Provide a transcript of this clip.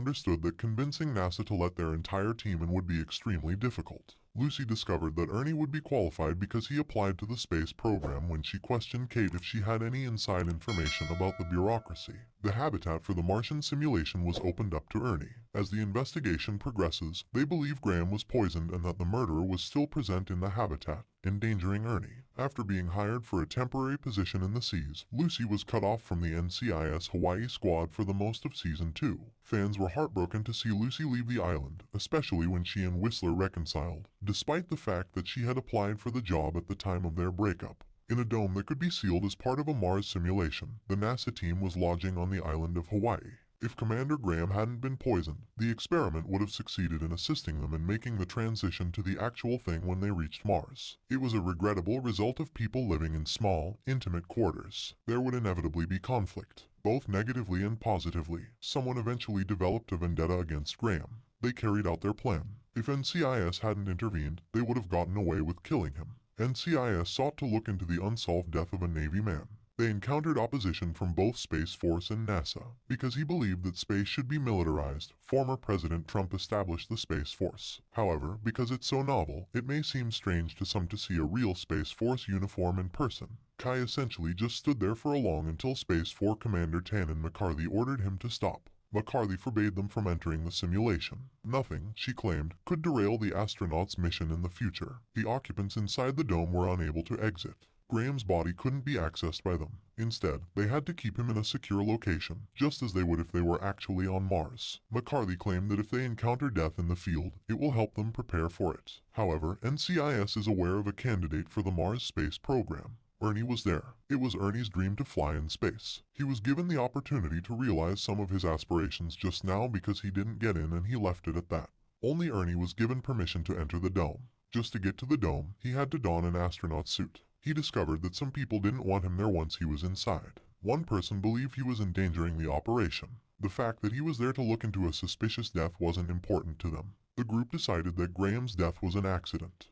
understood that convincing NASA to let their entire team in would be extremely difficult. Lucy discovered that Ernie would be qualified because he applied to the space program when she questioned Kate if she had any inside information about the bureaucracy. The habitat for the Martian simulation was opened up to Ernie. As the investigation progresses, they believe Graham was poisoned and that the murderer was still present in the habitat, endangering Ernie. After being hired for a temporary position in the seas, Lucy was cut off from the NCIS.Hawai'i squad for the most of Season 2. Fans were heartbroken to see Lucy leave the island, especially when she and Whistler reconciled, despite the fact that she had applied for the job at the time of their breakup. In a dome that could be sealed as part of a Mars simulation, the NASA team was lodging on the island of Hawaii. If Commander Graham hadn't been poisoned, the experiment would have succeeded in assisting them in making the transition to the actual thing when they reached Mars. It was a regrettable result of people living in small, intimate quarters. There would inevitably be conflict, both negatively and positively. Someone eventually developed a vendetta against Graham. They carried out their plan. If NCIS hadn't intervened, they would have gotten away with killing him. NCIS sought to look into the unsolved death of a Navy man. They encountered opposition from both Space Force and NASA. Because he believed that space should be militarized, former President Trump established the Space Force. However, because it's so novel, it may seem strange to some to see a real Space Force uniform in person. Kai essentially just stood there for a long until Space Force Commander Tannen McCarthy ordered him to stop. McCarthy forbade them from entering the simulation. Nothing, she claimed, could derail the astronauts' mission in the future. The occupants inside the dome were unable to exit. Graham's body couldn't be accessed by them. Instead, they had to keep him in a secure location, just as they would if they were actually on Mars. McCarthy claimed that if they encounter death in the field, it will help them prepare for it. However, NCIS is aware of a candidate for the Mars space program. Ernie was there. It was Ernie's dream to fly in space. He was given the opportunity to realize some of his aspirations just now because he didn't get in and he left it at that. Only Ernie was given permission to enter the dome. Just to get to the dome, he had to don an astronaut suit. He discovered that some people didn't want him there once he was inside. One person believed he was endangering the operation. The fact that he was there to look into a suspicious death wasn't important to them. The group decided that Graham's death was an accident.